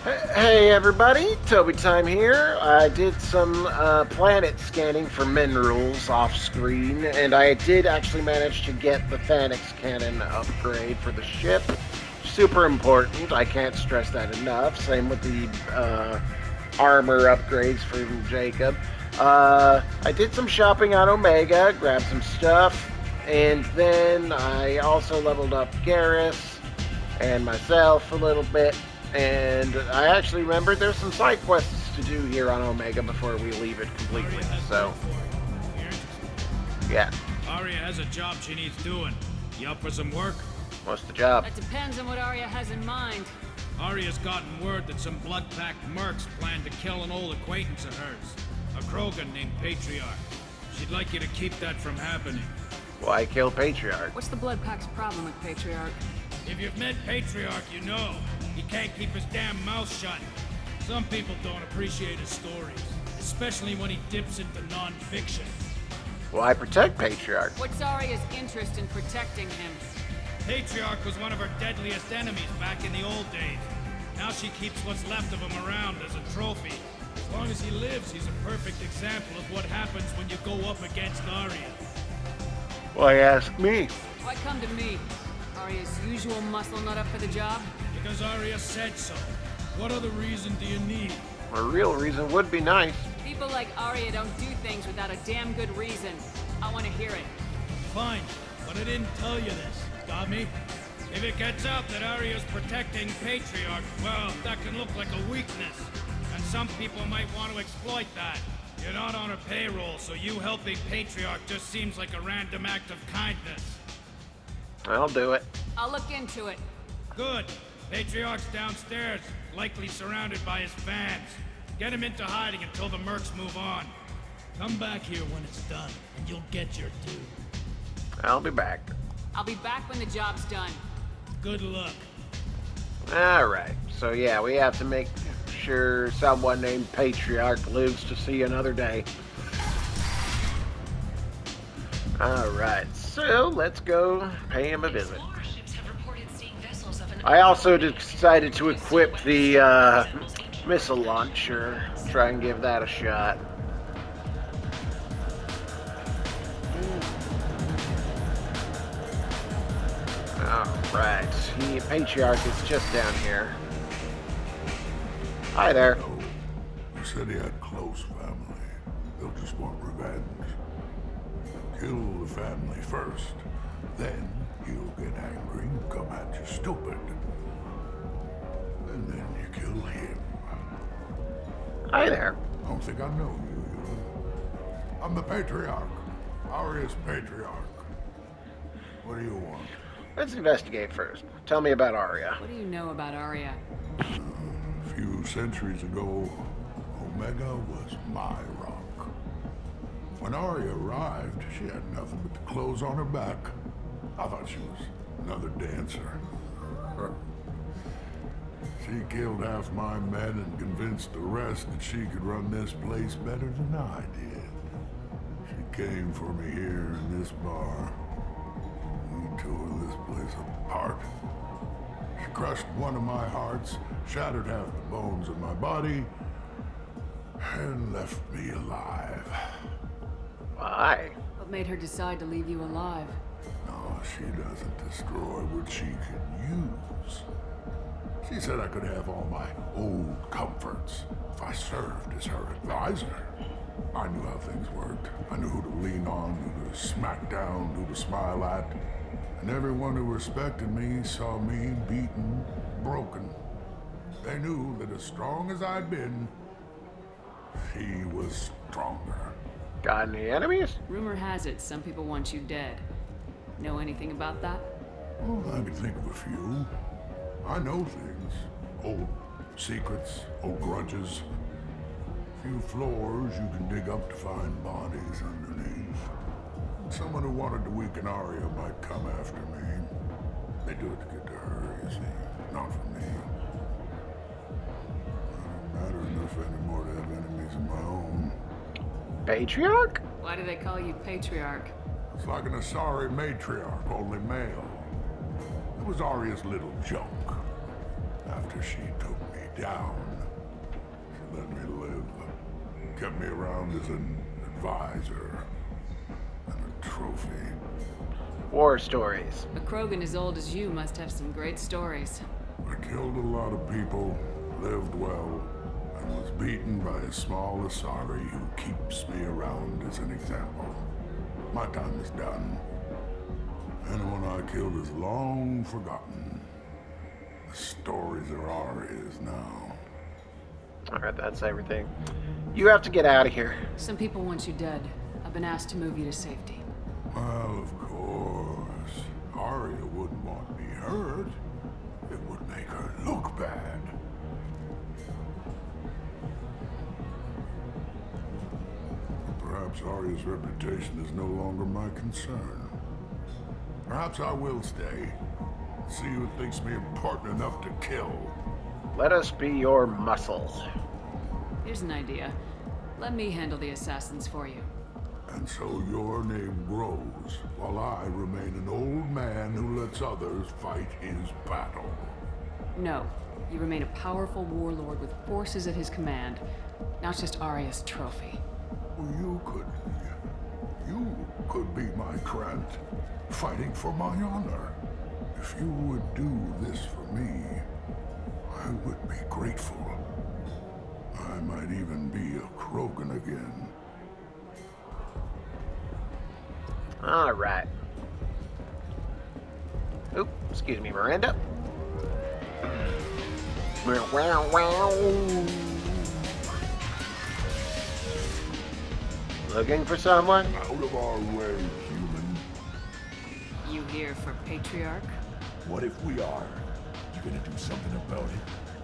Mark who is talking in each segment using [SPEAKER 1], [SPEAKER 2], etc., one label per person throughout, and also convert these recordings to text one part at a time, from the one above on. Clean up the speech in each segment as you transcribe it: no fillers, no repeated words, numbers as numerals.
[SPEAKER 1] Hey everybody, Toby Time here. I did some planet scanning for minerals off screen, and I did actually manage to get the Thanix cannon upgrade for the ship. Super important, I can't stress that enough. Same with the armor upgrades from Jacob. I did some shopping on Omega, grabbed some stuff, and then I also leveled up Garrus and myself a little bit. And I actually remembered there's some side quests to do here on Omega before we leave it completely. So, yeah.
[SPEAKER 2] Arya has a job she needs doing. You up for some work?
[SPEAKER 1] What's the job?
[SPEAKER 3] That depends on what Arya has in mind.
[SPEAKER 2] Arya's gotten word that some blood-packed mercs plan to kill an old acquaintance of hers. A Krogan named Patriarch. She'd like you to keep that from happening.
[SPEAKER 1] Why kill Patriarch?
[SPEAKER 3] What's the Blood Pack's problem with Patriarch?
[SPEAKER 2] If you've met Patriarch, you know. He can't keep his damn mouth shut. Some people don't appreciate his stories, especially when he dips into non-fiction.
[SPEAKER 1] Why protect Patriarch?
[SPEAKER 3] What's Arya's interest in protecting him?
[SPEAKER 2] Patriarch was one of her deadliest enemies back in the old days. Now she keeps what's left of him around as a trophy. As long as he lives, he's a perfect example of what happens when you go up against Arya.
[SPEAKER 1] Why ask me?
[SPEAKER 3] Why come to me? Arya's usual muscle not up for the job?
[SPEAKER 2] Because Arya said so. What other reason do you need?
[SPEAKER 1] A real reason would be nice.
[SPEAKER 3] People like Arya don't do things without a damn good reason. I want to hear it.
[SPEAKER 2] Fine, but I didn't tell you this. Got me? If it gets out that Arya's protecting Patriarch, well, that can look like a weakness. And some people might want to exploit that. You're not on her payroll, so you helping Patriarch just seems like a random act of kindness.
[SPEAKER 1] I'll do it.
[SPEAKER 3] I'll look into it.
[SPEAKER 2] Good. Patriarch's downstairs, likely surrounded by his fans. Get him into hiding until the mercs move on. Come back here when it's done, and you'll get your due.
[SPEAKER 1] I'll be back.
[SPEAKER 3] I'll be back when the job's done.
[SPEAKER 2] Good luck.
[SPEAKER 1] Alright, so yeah, we have to make sure someone named Patriarch lives to see another day. Alright, so let's go pay him a visit. I also decided to equip the missile launcher, try and give that a shot. Alright, Patriarch is just down here. Hi there.
[SPEAKER 4] You said he had close family. They'll just want revenge. Kill the family first. Then he'll get angry and come at you stupid. And then you kill him.
[SPEAKER 1] Hi there.
[SPEAKER 4] I don't think I know you. I'm the Patriarch. Arya's Patriarch. What do you want?
[SPEAKER 1] Let's investigate first. Tell me about Arya.
[SPEAKER 3] What do you know about Arya?
[SPEAKER 4] A few centuries ago, Omega was my rock. When Arya arrived, she had nothing but the clothes on her back. I thought she was another dancer. She killed half my men and convinced the rest that she could run this place better than I did. She came for me here in this bar. We tore this place apart. She crushed one of my hearts, shattered half the bones in my body, and left me alive.
[SPEAKER 1] Why?
[SPEAKER 3] What made her decide to leave you alive?
[SPEAKER 4] No, she doesn't destroy what she can use. She said I could have all my old comforts if I served as her advisor. I knew how things worked. I knew who to lean on, who to smack down, who to smile at. And everyone who respected me saw me beaten, broken. They knew that as strong as I'd been, she was stronger.
[SPEAKER 1] Got any enemies?
[SPEAKER 3] Rumor has it some people want you dead. Know anything about that?
[SPEAKER 4] Well, I can think of a few. I know things. Old secrets, old grudges. Few floors you can dig up to find bodies underneath. Someone who wanted to weaken Arya might come after me. They do it to get to her, you see. Not for me. I don't matter enough anymore to have enemies of my own.
[SPEAKER 1] Patriarch?
[SPEAKER 3] Why do they call you Patriarch?
[SPEAKER 4] It's like an Asari matriarch, only male. It was Arya's little joke. After after she took me down. She let me live. Kept me around as an advisor and a trophy.
[SPEAKER 1] War stories.
[SPEAKER 3] A Krogan as old as you must have some great stories.
[SPEAKER 4] I killed a lot of people, lived well, and was beaten by a small Asari who keeps me around as an example. My time is done. Anyone I killed is long forgotten. The stories are ours now.
[SPEAKER 1] Alright, that's everything. You have to get out of here.
[SPEAKER 3] Some people want you dead. I've been asked to move you to safety.
[SPEAKER 4] Well, of course. Arya wouldn't want me hurt. It would make her look bad. Perhaps Arya's reputation is no longer my concern. Perhaps I will stay. See who thinks me important enough to kill.
[SPEAKER 1] Let us be your muscle.
[SPEAKER 3] Here's an idea. Let me handle the assassins for you.
[SPEAKER 4] And so your name grows, while I remain an old man who lets others fight his battle.
[SPEAKER 3] No. You remain a powerful warlord with forces at his command. Now it's just Arya's trophy.
[SPEAKER 4] Well, you could be my Krant, fighting for my honor. If you would do this for me, I would be grateful. I might even be a Krogan again.
[SPEAKER 1] Alright. Oop, excuse me, Miranda. Looking for someone?
[SPEAKER 4] Out of our way, human.
[SPEAKER 3] You here for Patriarch?
[SPEAKER 5] What if we are? You gonna do something about it?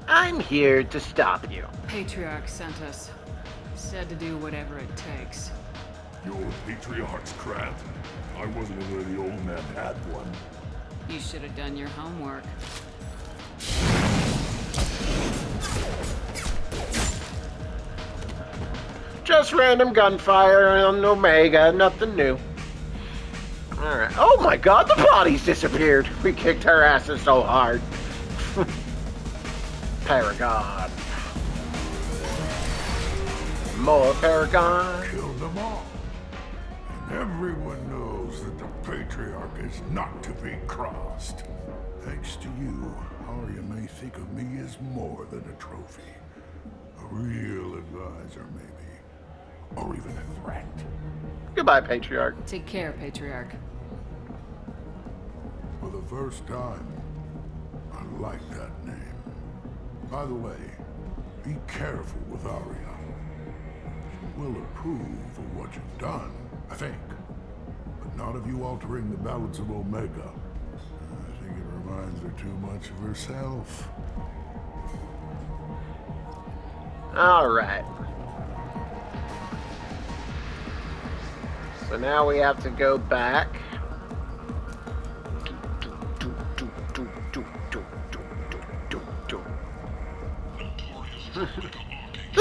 [SPEAKER 1] I'm here to stop you.
[SPEAKER 3] Patriarch sent us. Said to do whatever it takes.
[SPEAKER 5] Your Patriarch's Krant? I wasn't aware the old man had one.
[SPEAKER 3] You should have done your homework.
[SPEAKER 1] Just random gunfire on Omega, nothing new. Alright. Oh my god, the bodies disappeared. We kicked her asses so hard. Paragon. More Paragon.
[SPEAKER 4] Killed them all. And everyone knows that the Patriarch is not to be crossed. Thanks to you, Arya may think of me as more than a trophy. A real advisor, maybe. Or even a threat.
[SPEAKER 1] Goodbye, Patriarch.
[SPEAKER 3] Take care, Patriarch.
[SPEAKER 4] For the first time, I like that name. By the way, be careful with Arya. She will approve of what you've done, I think. But not of you altering the balance of Omega. I think it reminds her too much of herself.
[SPEAKER 1] Alright. So now we have to go back. The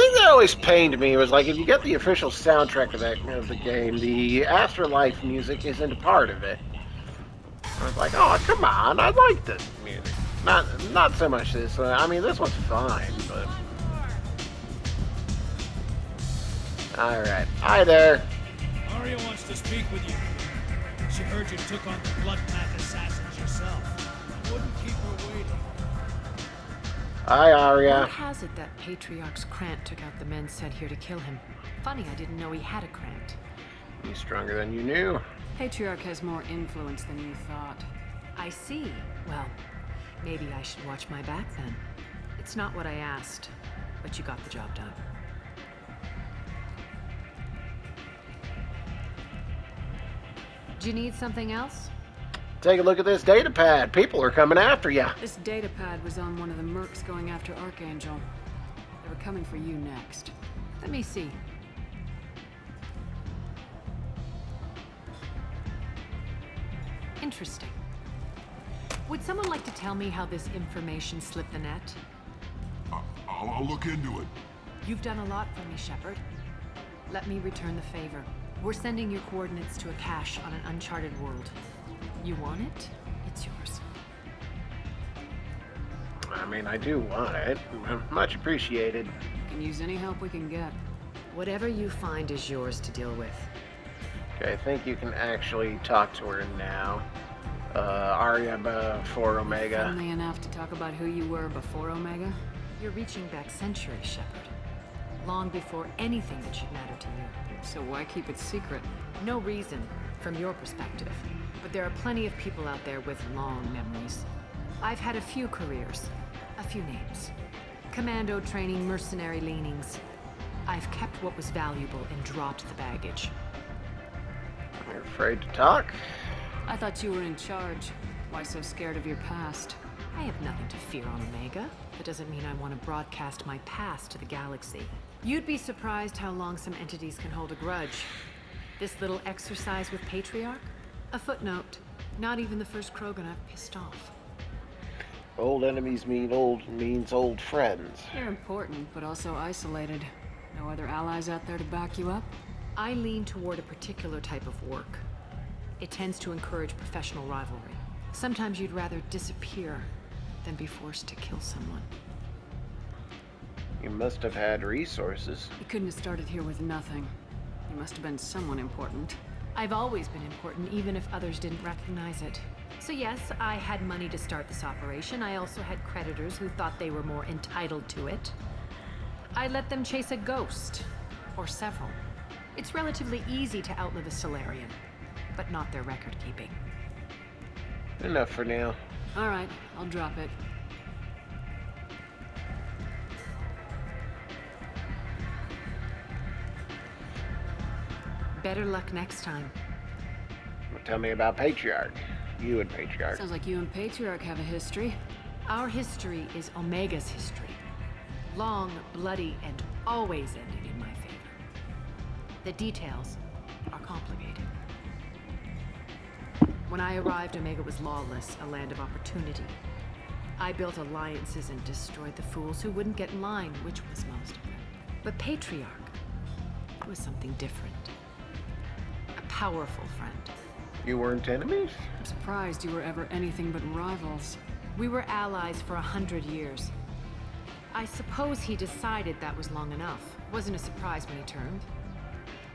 [SPEAKER 1] thing that always pained me was, like, if you get the official soundtrack of the game, the Afterlife music isn't a part of it. I was like, oh, come on, I like this music. Not so much this. I mean, this one's fine, but... Alright. Hi there.
[SPEAKER 2] Arya wants to speak with you. She heard you took on the Bloodpath assassins yourself. I wouldn't keep her waiting.
[SPEAKER 1] Hi, Arya.
[SPEAKER 6] Word has it that Patriarch's Krant took out the men sent here to kill him. Funny, I didn't know he had a Krant.
[SPEAKER 1] He's stronger than you knew.
[SPEAKER 3] Patriarch has more influence than you thought.
[SPEAKER 6] I see. Well, maybe I should watch my back then. It's not what I asked, but you got the job done. Do you need something else?
[SPEAKER 1] Take a look at this data pad. People are coming after you.
[SPEAKER 3] This data pad was on one of the mercs going after Archangel. They were coming for you next.
[SPEAKER 6] Let me see. Interesting. Would someone like to tell me how this information slipped the net?
[SPEAKER 4] I'll look into it.
[SPEAKER 6] You've done a lot for me, Shepard. Let me return the favor. We're sending your coordinates to a cache on an uncharted world. You want it? It's yours.
[SPEAKER 1] I mean, I do want it. Much appreciated.
[SPEAKER 3] Can use any help we can get.
[SPEAKER 6] Whatever you find is yours to deal with.
[SPEAKER 1] Okay, I think you can actually talk to her now. Arya before Omega.
[SPEAKER 3] Friendly enough to talk about who you were before Omega?
[SPEAKER 6] You're reaching back centuries, Shepard. Long before anything that should matter to you.
[SPEAKER 3] So why keep it secret?
[SPEAKER 6] No reason, from your perspective. But there are plenty of people out there with long memories. I've had a few careers, a few names. Commando training, mercenary leanings. I've kept what was valuable and dropped the baggage.
[SPEAKER 1] You're afraid to talk?
[SPEAKER 3] I thought you were in charge. Why so scared of your past?
[SPEAKER 6] I have nothing to fear on Omega. That doesn't mean I want to broadcast my past to the galaxy. You'd be surprised how long some entities can hold a grudge. This little exercise with Patriarch? A footnote. Not even the first Krogan I've pissed off.
[SPEAKER 1] Old enemies means old friends.
[SPEAKER 3] You're important, but also isolated. No other allies out there to back you up?
[SPEAKER 6] I lean toward a particular type of work. It tends to encourage professional rivalry. Sometimes you'd rather disappear than be forced to kill someone.
[SPEAKER 1] You must have had resources.
[SPEAKER 3] You couldn't have started here with nothing. You must have been someone important.
[SPEAKER 6] I've always been important, even if others didn't recognize it. So yes, I had money to start this operation. I also had creditors who thought they were more entitled to it. I let them chase a ghost, or several. It's relatively easy to outlive a Solarian, but not their record-keeping.
[SPEAKER 1] Enough for now.
[SPEAKER 3] All right, I'll drop it.
[SPEAKER 6] Better luck next time.
[SPEAKER 1] Tell me about Patriarch. You and Patriarch.
[SPEAKER 3] Sounds like you and Patriarch have a history.
[SPEAKER 6] Our history is Omega's history. Long, bloody, and always ending in my favor. The details are complicated. When I arrived, Omega was lawless, a land of opportunity. I built alliances and destroyed the fools who wouldn't get in line, which was most of them. But Patriarch was something different. A powerful friend.
[SPEAKER 1] You weren't enemies?
[SPEAKER 3] I'm surprised you were ever anything but rivals.
[SPEAKER 6] We were allies for 100 years. I suppose he decided that was long enough. Wasn't a surprise when he turned.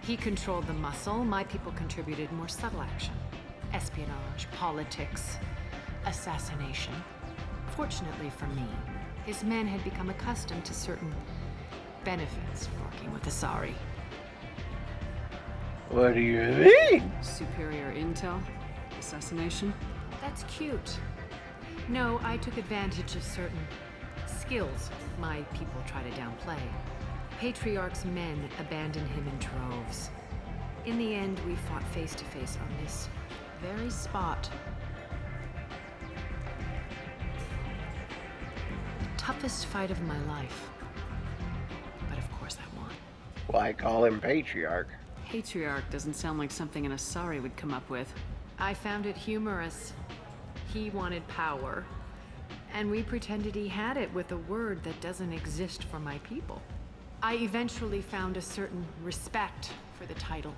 [SPEAKER 6] He controlled the muscle, my people contributed more subtle action. Espionage, politics, assassination. Fortunately for me, his men had become accustomed to certain benefits of working with Asari.
[SPEAKER 1] What do you mean?
[SPEAKER 3] Superior intel? Assassination?
[SPEAKER 6] That's cute. No, I took advantage of certain skills my people try to downplay. Patriarch's men abandoned him in droves. In the end, we fought face to face on this very spot. The toughest fight of my life. But of course I won.
[SPEAKER 1] Why call him Patriarch?
[SPEAKER 3] Patriarch doesn't sound like something an Asari would come up with.
[SPEAKER 6] I found it humorous. He wanted power, and we pretended he had it with a word that doesn't exist for my people. I eventually found a certain respect for the title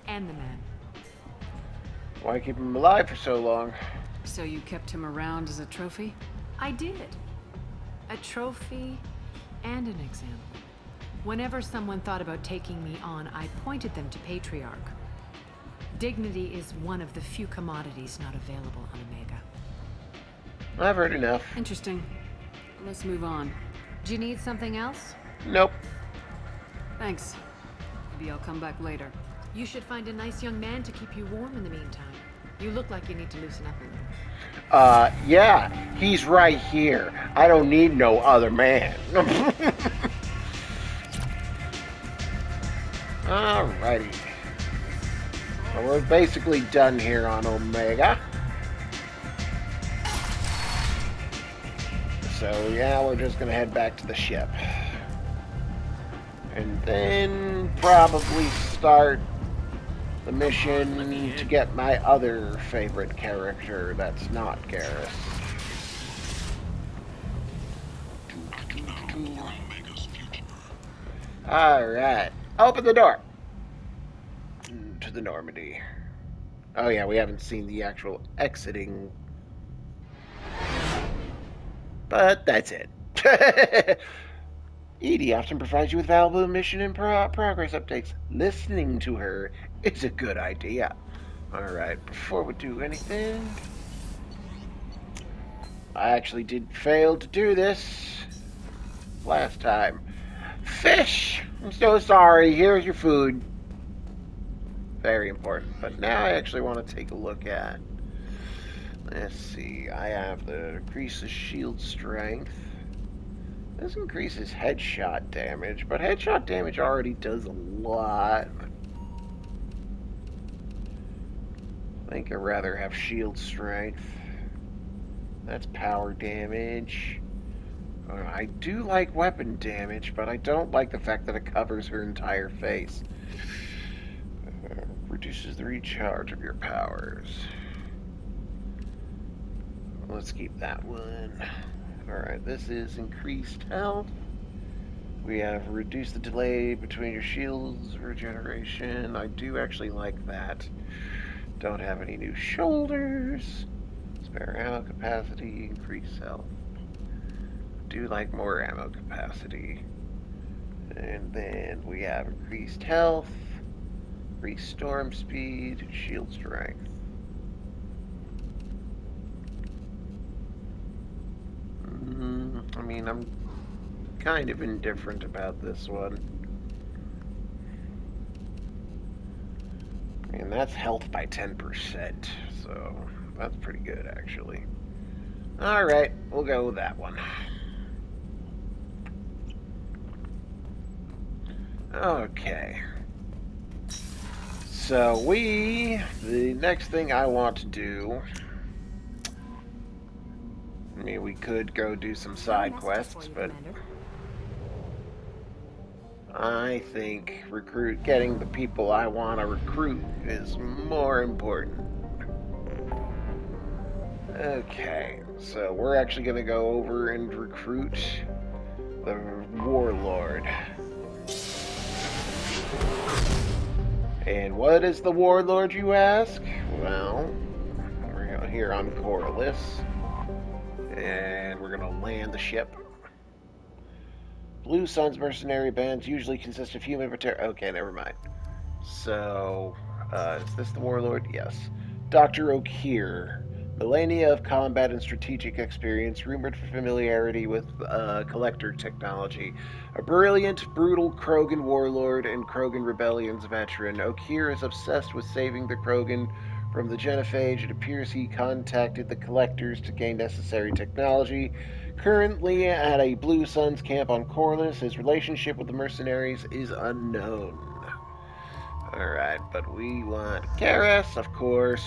[SPEAKER 6] and the man.
[SPEAKER 1] Why keep him alive for so long?
[SPEAKER 3] So you kept him around as a trophy?
[SPEAKER 6] I did. A trophy and an example. Whenever someone thought about taking me on, I pointed them to Patriarch. Dignity is one of the few commodities not available on Omega.
[SPEAKER 1] I've heard enough.
[SPEAKER 3] Interesting. Let's move on.
[SPEAKER 6] Do you need something else?
[SPEAKER 1] Nope.
[SPEAKER 3] Thanks. Maybe I'll come back later.
[SPEAKER 6] You should find a nice young man to keep you warm in the meantime. You look like you need to loosen up a little.
[SPEAKER 1] Yeah, he's right here. I don't need no other man. Alrighty. Well, we're basically done here on Omega. So, yeah, we're just gonna head back to the ship. And then probably start the mission to get my other favorite character that's not Garrus. Alright. Open the door. To the Normandy. Oh yeah, we haven't seen the actual exiting. But that's it. Edie often provides you with valuable mission and progress updates. Listening to her is a good idea. Alright, before we do anything... I actually did fail to do this last time. Fish! I'm so sorry. Here's your food. Very important. But now I actually want to take a look at... Let's see. I have the increases shield strength. This increases headshot damage, but headshot damage already does a lot. I think I'd rather have shield strength. That's power damage. I do like weapon damage, but I don't like the fact that it covers her entire face. Reduces the recharge of your powers. Let's keep that one. Alright, this is increased health. We have reduced the delay between your shields regeneration. I do actually like that. Don't have any new shoulders. Spare ammo capacity, increased health. Do like more ammo capacity. And then we have increased health, increased storm speed, shield strength. I mean, I'm kind of indifferent about this one. I mean, that's health by 10%, so that's pretty good, actually. Alright, we'll go with that one. Okay. So the next thing I want to do... I mean, we could go do some side quests, but I think getting the people I want to recruit is more important. Okay, so we're actually going to go over and recruit the Warlord. And what is the Warlord, you ask? Well, we're here on Corliss. And we're gonna land the ship. Blue Sun's mercenary bands usually consist of human okay, never mind. So, is this the Warlord? Yes. Dr. Okeer. Millennia of combat and strategic experience, rumored for familiarity with collector technology. A brilliant, brutal Krogan warlord and Krogan rebellions veteran, Okeer is obsessed with saving the Krogan from the Genophage. It appears he contacted the Collectors to gain necessary technology. Currently at a Blue Suns camp on Corliss, his relationship with the mercenaries is unknown. Alright, but we want Garrus, of course,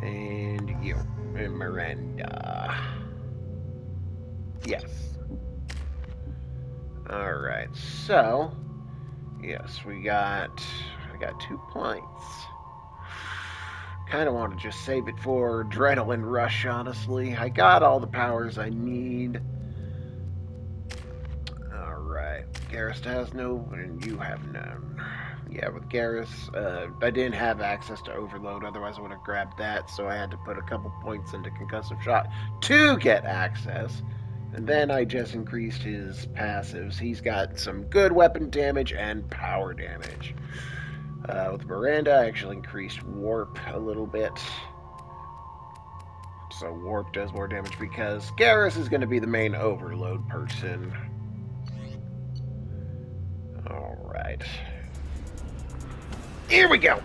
[SPEAKER 1] and you, and Miranda. Yes. Alright, so, yes, I got 2 points. Kind of want to just save it for Adrenaline Rush, honestly. I got all the powers I need. Alright. Garrus has no, and you have none. Yeah, with Garrus, I didn't have access to Overload, otherwise I would have grabbed that, so I had to put a couple points into Concussive Shot to get access. And then I just increased his passives. He's got some good weapon damage and power damage. With Miranda, I actually increased Warp a little bit. So Warp does more damage because Garrus is going to be the main Overload person. Alright. Here we go!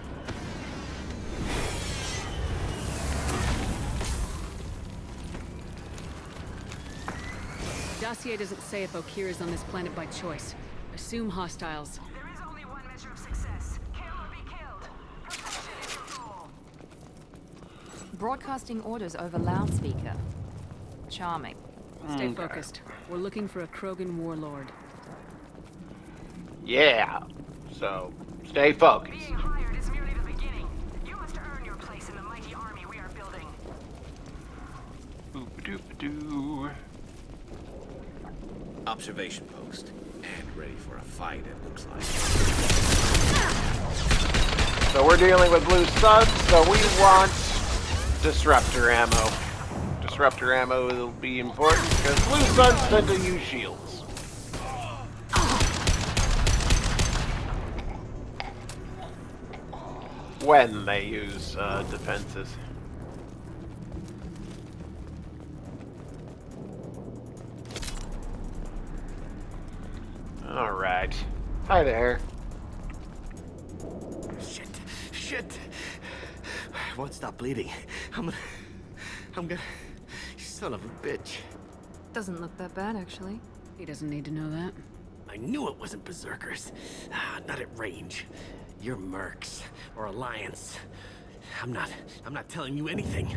[SPEAKER 3] Dossier doesn't say if Okeer is on this planet by choice. Assume hostiles.
[SPEAKER 7] There is only one measure of success. Kill or be killed. Protection is your goal.
[SPEAKER 8] Broadcasting orders over loudspeaker. Charming.
[SPEAKER 3] Stay focused. We're looking for a Krogan warlord.
[SPEAKER 1] Yeah. So, stay focused.
[SPEAKER 7] Being hired is merely the beginning. You must earn your place in the mighty army we are building.
[SPEAKER 1] Boop-a-doop-a-doo.
[SPEAKER 9] Observation post. And ready for a fight, it looks like.
[SPEAKER 1] So we're dealing with Blue Suns, so we want Disruptor ammo. disruptor ammo will be important because blue suns tend to use shields. When they use defenses. Alright. Hi there.
[SPEAKER 10] Shit. I won't stop bleeding. I'm gonna... You son of a bitch.
[SPEAKER 6] Doesn't look that bad, actually.
[SPEAKER 3] He doesn't need to know that.
[SPEAKER 10] I knew it wasn't Berserkers. Not at range. You're Mercs. Or Alliance. I'm not telling you anything.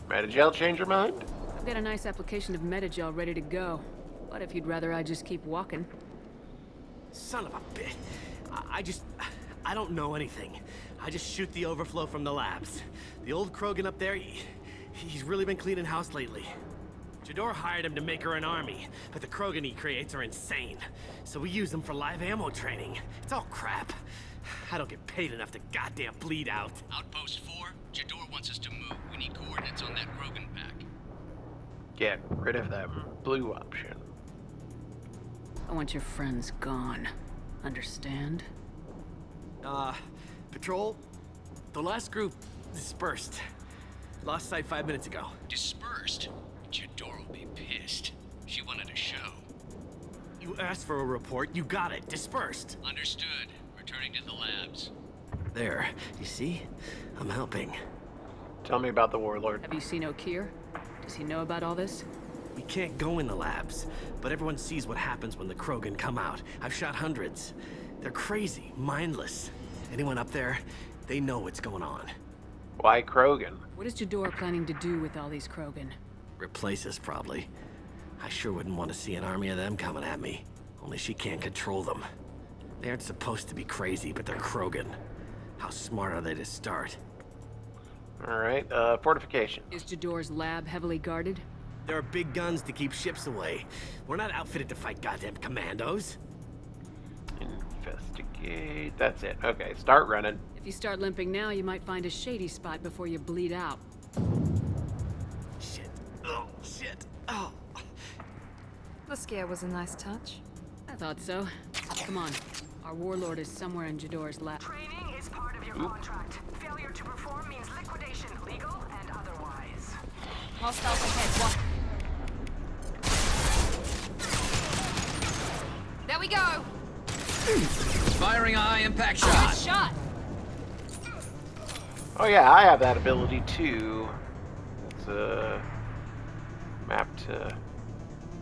[SPEAKER 1] Metagel change your mind?
[SPEAKER 3] I've got a nice application of Metagel ready to go. But if you'd rather I just keep walking.
[SPEAKER 10] Son of a bitch. I don't know anything. I just shoot the overflow from the labs. The old Krogan up there, he's really been cleaning house lately. Jador hired him to make her an army, but the Krogan he creates are insane. So we use them for live ammo training. It's all crap. I don't get paid enough to goddamn bleed out.
[SPEAKER 11] Outpost 4, Jador wants us to move. We need coordinates on that Krogan pack.
[SPEAKER 1] Get rid of that blue option.
[SPEAKER 3] I want your friends gone. Understand?
[SPEAKER 10] Patrol? The last group dispersed. Lost sight 5 minutes ago.
[SPEAKER 11] Dispersed? Jador will be pissed. She wanted a show.
[SPEAKER 10] You asked for a report, you got it. Dispersed.
[SPEAKER 11] Understood. Returning to the labs.
[SPEAKER 10] There. You see? I'm helping.
[SPEAKER 1] Tell me about the Warlord.
[SPEAKER 3] Have you seen Okeer? Does he know about all this?
[SPEAKER 10] We can't go in the labs, but everyone sees what happens when the Krogan come out. I've shot hundreds. They're crazy, mindless. Anyone up there, they know what's going on.
[SPEAKER 1] Why Krogan?
[SPEAKER 3] What is Jador planning to do with all these Krogan?
[SPEAKER 10] Replace us, probably. I sure wouldn't want to see an army of them coming at me. Only she can't control them. They aren't supposed to be crazy, but they're Krogan. How smart are they to start?
[SPEAKER 1] Alright, fortification.
[SPEAKER 3] Is Jador's lab heavily guarded?
[SPEAKER 10] There are big guns to keep ships away. We're not outfitted to fight goddamn commandos.
[SPEAKER 1] Investigate. That's it. Okay, start running.
[SPEAKER 3] If you start limping now, you might find a shady spot before you bleed out.
[SPEAKER 10] Shit. Oh, shit. Oh.
[SPEAKER 6] The scare was a nice touch.
[SPEAKER 3] I thought so. Come on. Our warlord is somewhere in Jador's lab.
[SPEAKER 7] Training is part of your contract. Failure to perform means liquidation, legal and otherwise.
[SPEAKER 8] Hostiles ahead. What? There we go.
[SPEAKER 11] Firing a high impact shot.
[SPEAKER 8] Nice shot.
[SPEAKER 1] Oh yeah, I have that ability too. It's mapped to...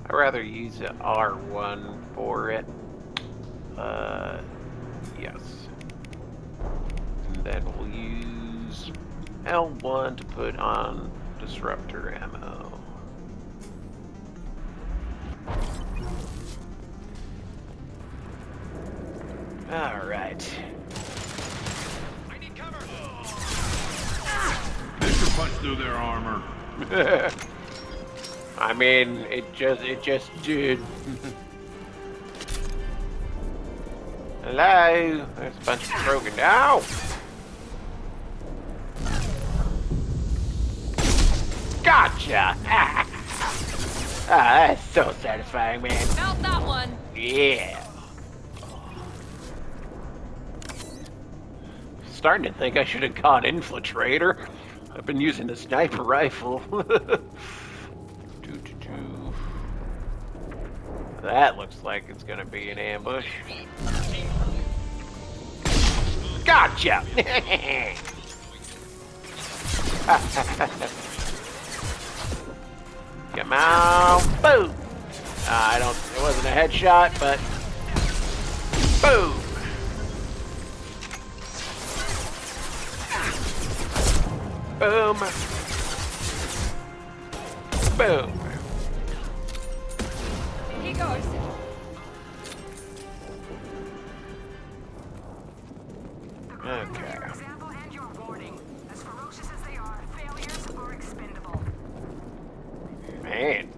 [SPEAKER 1] I'd rather use R1 for it. Yes. And then we'll use L1 to put on disruptor ammo. Alright.
[SPEAKER 2] I need cover.
[SPEAKER 5] Mr. Punch through their armor.
[SPEAKER 1] I mean, it just did. Hello? There's a bunch of Krogan. Ow! Gotcha! Ah, that's so satisfying, man.
[SPEAKER 8] Felt that one.
[SPEAKER 1] Yeah. Starting to think I should have gone infiltrator. I've been using a sniper rifle. That looks like it's gonna be an ambush. Gotcha! Come on, boom! It wasn't a headshot, but boom! Boom! Boom!
[SPEAKER 8] Here he goes.
[SPEAKER 1] Okay.
[SPEAKER 7] Your example and your warning. As ferocious as they are, failures are expendable.
[SPEAKER 1] Man.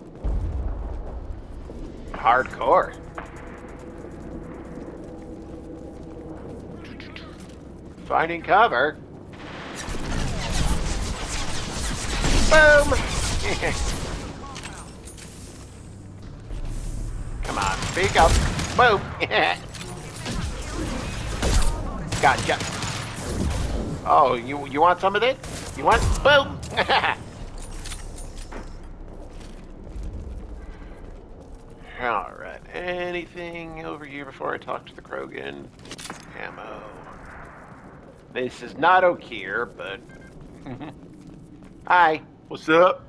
[SPEAKER 1] Hardcore. Finding cover. Boom! Come on, speak up. Boom. Gotcha. Oh, you want some of this? You want? Boom. Alright, anything over here before I talk to the Krogan? Ammo. This is not Okeer, but... Hi, what's up?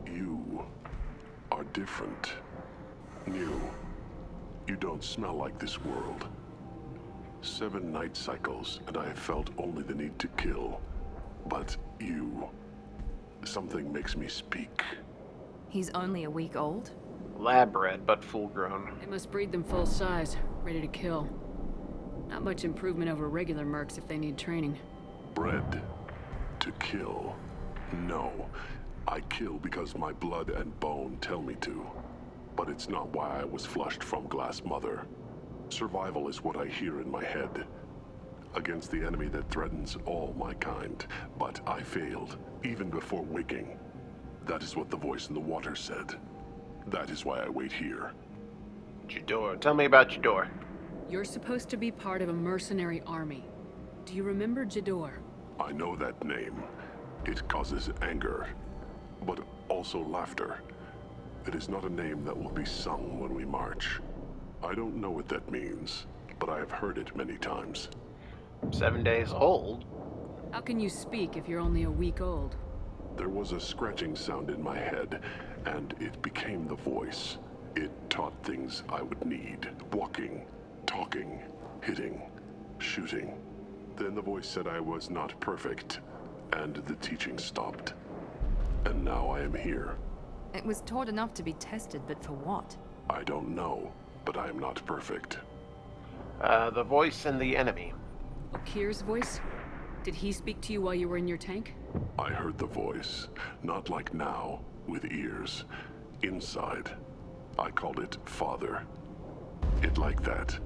[SPEAKER 4] You are different. New. You don't smell like this world. 7 night cycles, and I have felt only the need to kill. But you... something makes me speak.
[SPEAKER 8] He's only a week old?
[SPEAKER 1] Lab bred, but full grown.
[SPEAKER 3] They must breed them full size, ready to kill. Not much improvement over regular mercs if they need training.
[SPEAKER 4] Bred to kill. No. I kill because my blood and bone tell me to. But it's not why I was flushed from Glass Mother. Survival is what I hear in my head. Against the enemy that threatens all my kind. But I failed, even before waking. That is what the voice in the water said. That is why I wait here.
[SPEAKER 1] Jidoor. Tell me about Jidoor.
[SPEAKER 3] You're supposed to be part of a mercenary army. Do you remember Jidoor?
[SPEAKER 4] I know that name. It causes anger, but also laughter. It is not a name that will be sung when we march. I don't know what that means, but I have heard it many times.
[SPEAKER 1] 7 days old?
[SPEAKER 3] How can you speak if you're only a week old?
[SPEAKER 4] There was a scratching sound in my head, and it became the voice. It taught things I would need. Walking, talking, hitting, shooting. Then the voice said I was not perfect, and the teaching stopped. And now I am here.
[SPEAKER 8] It was taught enough to be tested, but for what?
[SPEAKER 4] I don't know, but I am not perfect.
[SPEAKER 1] The voice and the enemy.
[SPEAKER 3] Okeer's voice? Did he speak to you while you were in your tank?
[SPEAKER 4] I heard the voice, not like now, with ears. Inside. I called it Father. It like that,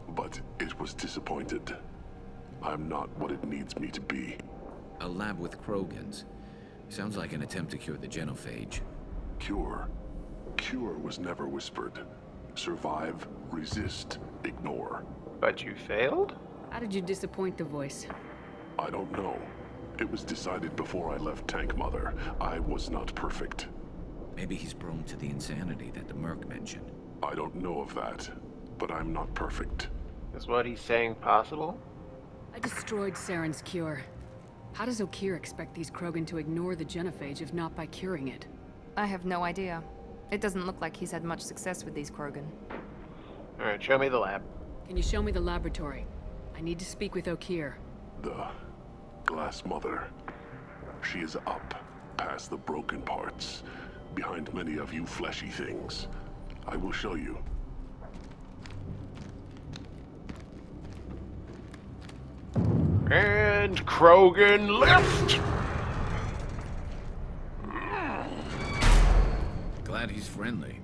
[SPEAKER 4] but it was disappointed. I'm not what it needs me to be.
[SPEAKER 9] A lab with Krogans. Sounds like an attempt to cure the genophage.
[SPEAKER 4] Cure? Cure was never whispered. Survive, resist, ignore.
[SPEAKER 1] But you failed?
[SPEAKER 3] How did you disappoint the voice?
[SPEAKER 4] I don't know. It was decided before I left Tank Mother. I was not perfect.
[SPEAKER 9] Maybe he's prone to the insanity that the Merc mentioned.
[SPEAKER 4] I don't know of that, but I'm not perfect.
[SPEAKER 1] Is what he's saying possible?
[SPEAKER 3] I destroyed Saren's cure. How does Okeer expect these Krogan to ignore the genophage if not by curing it?
[SPEAKER 8] I have no idea. It doesn't look like he's had much success with these Krogan.
[SPEAKER 1] Alright, show me the lab.
[SPEAKER 3] Can you show me the laboratory? I need to speak with Okeer.
[SPEAKER 4] The Glass Mother. She is up, past the broken parts, behind many of you fleshy things. I will show you.
[SPEAKER 1] And Krogan left!
[SPEAKER 9] Glad he's friendly.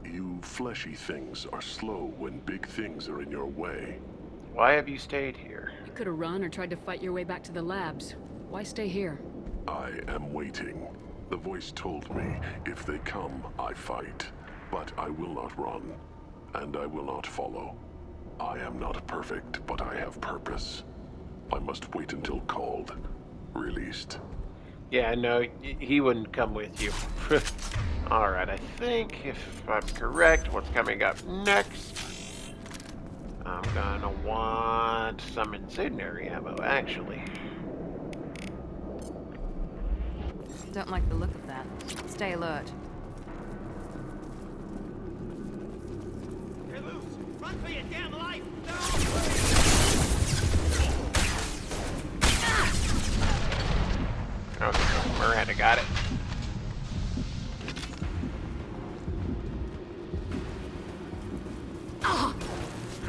[SPEAKER 4] You fleshy things are slow when big things are in your way.
[SPEAKER 1] Why have you stayed here?
[SPEAKER 3] You could have run or tried to fight your way back to the labs. Why stay here?
[SPEAKER 4] I am waiting. The voice told me, if they come, I fight. But I will not run, and I will not follow. I am not perfect, but I have purpose. I must wait until called, released.
[SPEAKER 1] Yeah, no, he wouldn't come with you. Alright, I think, if I'm correct, what's coming up next? I'm gonna want some incendiary ammo, actually.
[SPEAKER 8] Don't like the look of that. Stay alert.
[SPEAKER 10] You're loose! Run for your damn life!
[SPEAKER 1] Okay, Miranda got it.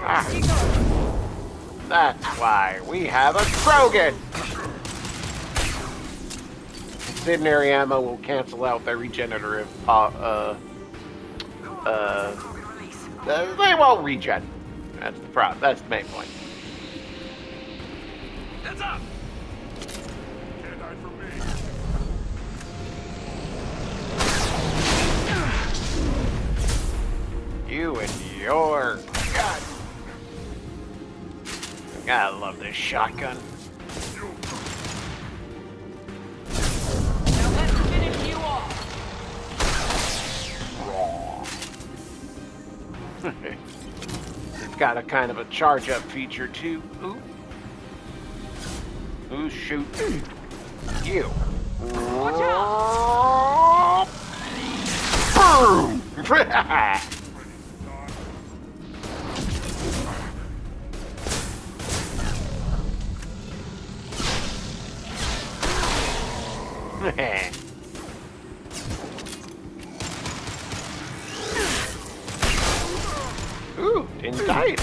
[SPEAKER 1] Ah. That's why we have a Krogan! incendiary ammo will cancel out their regenerative. They won't regen. That's the problem. That's the main point.
[SPEAKER 2] Heads up!
[SPEAKER 5] Can't hide from me.
[SPEAKER 1] You and your God. I love this shotgun.
[SPEAKER 7] Now let's finish you off.
[SPEAKER 1] It's got a kind of a charge-up feature too. Ooh. Who's shooting? You.
[SPEAKER 7] Watch out!
[SPEAKER 1] Boom! Ooh, didn't die.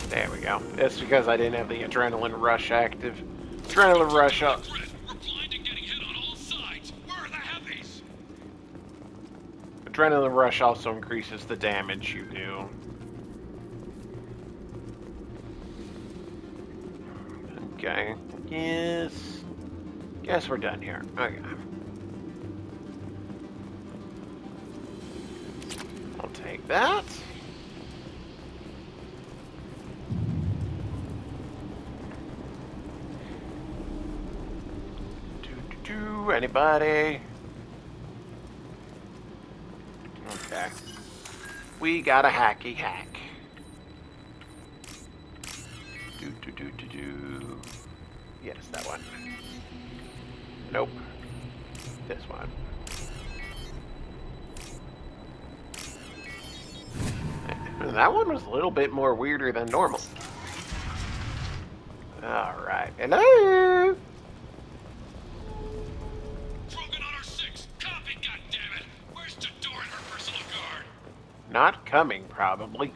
[SPEAKER 1] There we go. That's because I didn't have the adrenaline rush active. Adrenaline rush up.
[SPEAKER 2] We're blind and getting hit on all sides. Where are the heavies?
[SPEAKER 1] Adrenaline rush also increases the damage you do. Okay. Guess we're done here. Okay. I'll take that. Anybody? Okay. We got a hacky hack. Yes, that one. Nope. This one. That one was a little bit more weirder than normal. Alright. Hello?
[SPEAKER 2] Krogan on our 6. Copy, goddammit. Where's Jador and her personal guard?
[SPEAKER 1] Not coming, probably.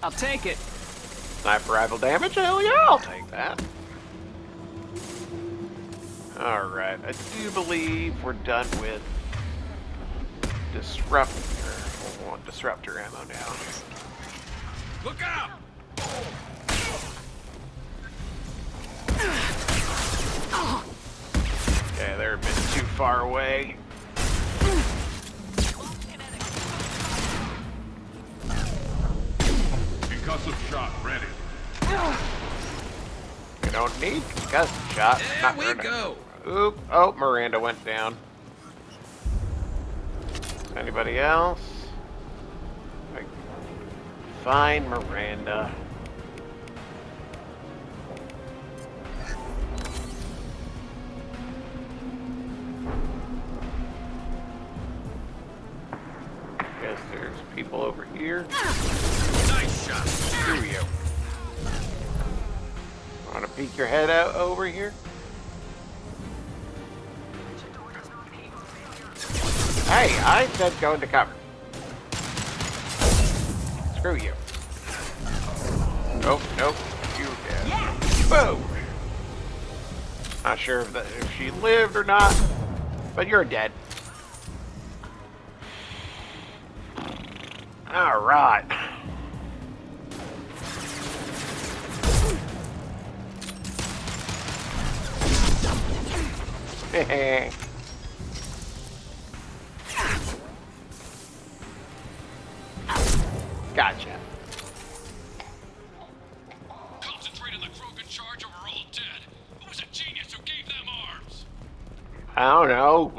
[SPEAKER 12] I'll take it.
[SPEAKER 1] Sniper rifle damage? Hell yeah, I'll take that. Alright, I do believe we're done with disruptor. We'll want disruptor ammo now.
[SPEAKER 2] Look out!
[SPEAKER 1] Okay, they're a bit too far away.
[SPEAKER 5] Concussive shot ready.
[SPEAKER 1] We don't need concussive shot.
[SPEAKER 9] There we go.
[SPEAKER 1] Oop. Oh, Miranda went down. Anybody else? Find Miranda. Guess there's people over here.
[SPEAKER 2] Nice shot.
[SPEAKER 1] Screw you. Want to peek your head out over here? Hey, I said go into cover. Screw you. Nope, nope. You dead. Boom. Not sure if she lived or not, but you're dead. All right. Gotcha.
[SPEAKER 2] Concentrate on the Krogan charge or we're all dead. Who was a genius who gave them arms?
[SPEAKER 1] I don't know.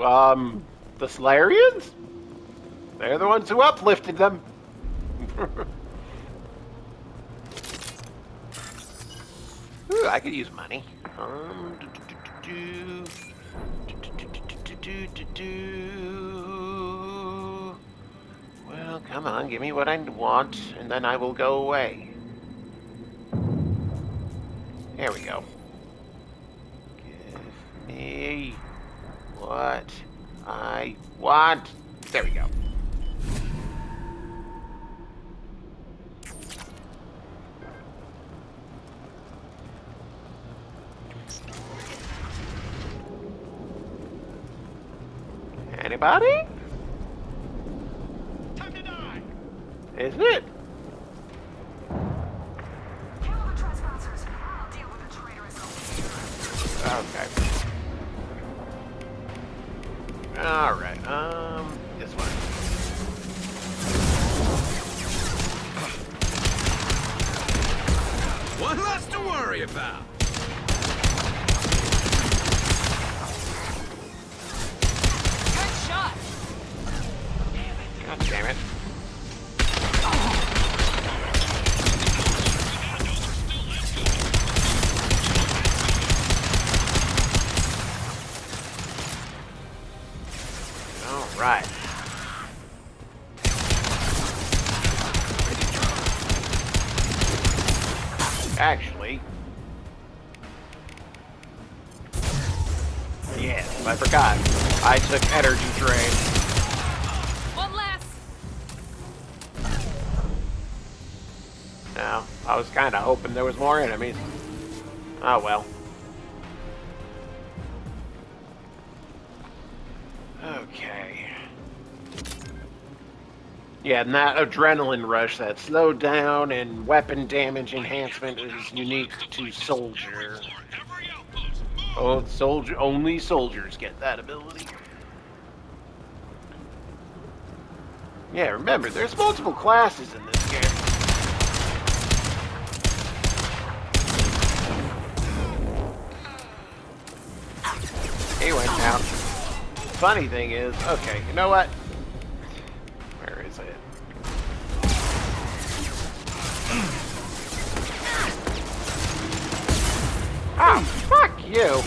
[SPEAKER 1] The Solarians? They're the ones who uplifted them. Ooh, I could use money. Well, come on, give me what I want, and then I will go away. There we go. Give me what I want. There we go. buddy?
[SPEAKER 2] Time to die!
[SPEAKER 1] Isn't it?
[SPEAKER 7] Kill the trespassers. I'll deal with the traitorous
[SPEAKER 1] Okay. Alright, this one.
[SPEAKER 9] One less to worry about.
[SPEAKER 8] Good shot.
[SPEAKER 1] God damn it. Alright. Actually, yes, I forgot. I took energy drain.
[SPEAKER 8] One last.
[SPEAKER 1] No, I was kind of hoping there was more enemies. Oh well. Okay. Yeah, and that adrenaline rush, that slowdown and weapon damage enhancement is unique to Soldier. Oh, soldier, only soldiers get that ability. Yeah, remember, there's multiple classes in this game. He went down. Funny thing is, okay, you know what? Where is it? Oh, fuck you!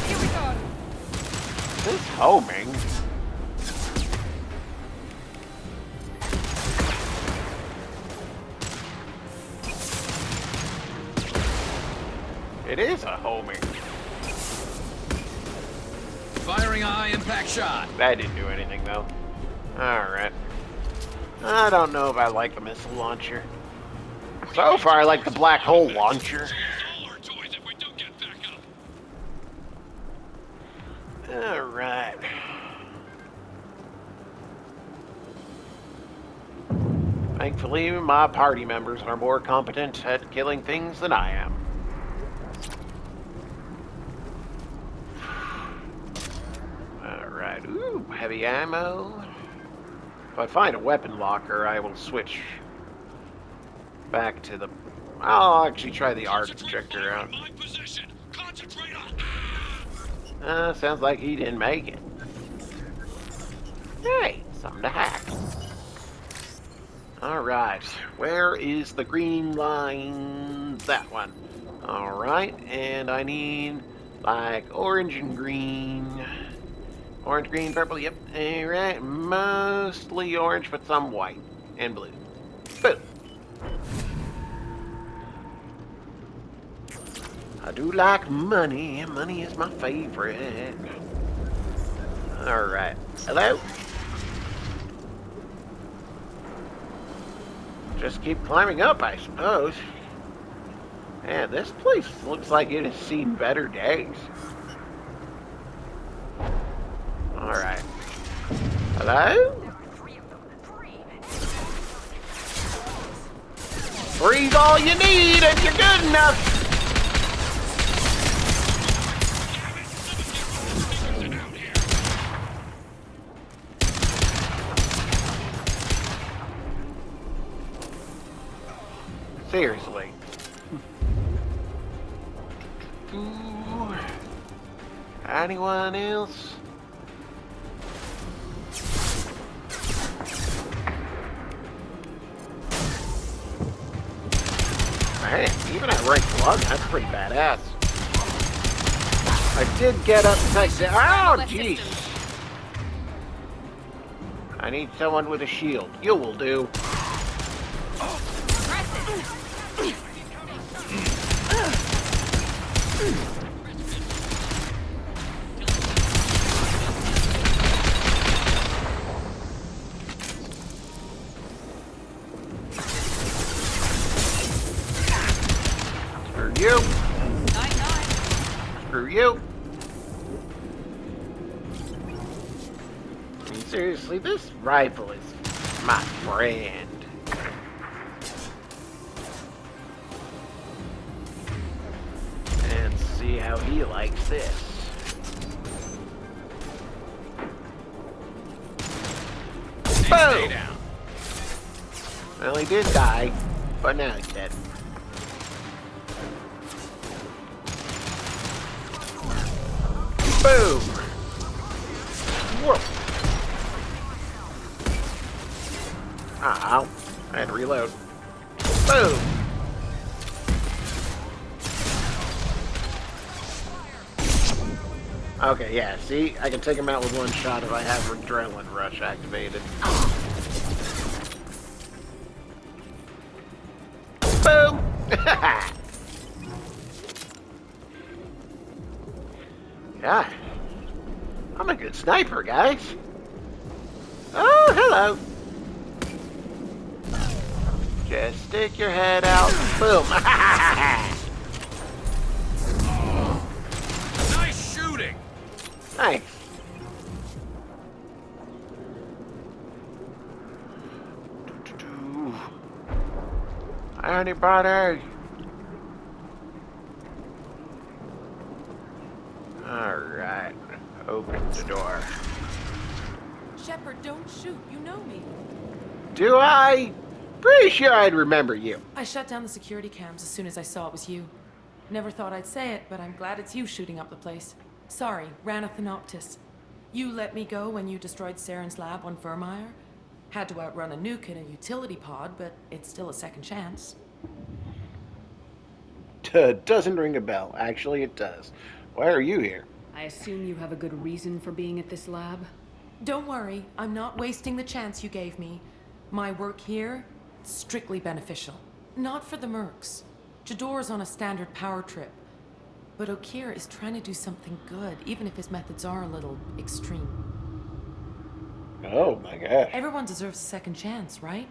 [SPEAKER 8] Here we go.
[SPEAKER 1] This homing. It is a homing.
[SPEAKER 9] Firing a high-impact shot.
[SPEAKER 1] That didn't do anything, though. Alright. I don't know if I like the missile launcher. So far, I like the black hole launcher. Alright. Thankfully, my party members are more competent at killing things than I am. Alright, ooh, heavy ammo. If I find a weapon locker, I will switch back to the... I'll actually try the arc projector out. Sounds like he didn't make it. Hey, something to hack. Alright, where is the green line? That one. Alright, and I need like orange and green. Orange, green, purple, yep. Alright, mostly orange, but some white and blue. Boom. I do like money. Money is my favorite. Alright. Hello? Just keep climbing up, I suppose. Man, this place looks like it has seen better days. Alright. Hello? Three's all you need if you're good enough. Seriously. Ooh. Anyone else? Man, even at rank 1, that's pretty badass. I did get upside down. Oh, jeez. I need someone with a shield. You will do. For you. Screw you. I mean, seriously, this rifle is my friend. And see how he likes this. Boom! Down. Well, he did die, but now he's dead. Boom! Whoa! Ow. I had to reload. Boom! Okay, yeah, see? I can take him out with one shot if I have Adrenaline Rush activated. Boom! Yeah. I'm a good sniper, guys. Oh, hello. Just stick your head out. Boom.
[SPEAKER 9] Nice shooting.
[SPEAKER 1] Nice. Anybody? Alright. Open the door.
[SPEAKER 12] Shepard, don't shoot. You know me.
[SPEAKER 1] Do I? Pretty sure I'd remember you.
[SPEAKER 12] I shut down the security cams as soon as I saw it was you. Never thought I'd say it, but I'm glad it's you shooting up the place. Sorry, Rana Thanoptis. You let me go when you destroyed Saren's lab on Vermeer. Had to outrun a nuke in a utility pod, but it's still a second chance.
[SPEAKER 1] Doesn't ring a bell. Actually, it does. Why are you here?
[SPEAKER 3] I assume you have a good reason for being at this lab?
[SPEAKER 12] Don't worry, I'm not wasting the chance you gave me. My work here, strictly beneficial. Not for the mercs. Jador's on a standard power trip. But Okeer is trying to do something good, even if his methods are a little extreme.
[SPEAKER 1] Oh my gosh.
[SPEAKER 12] Everyone deserves a second chance, right?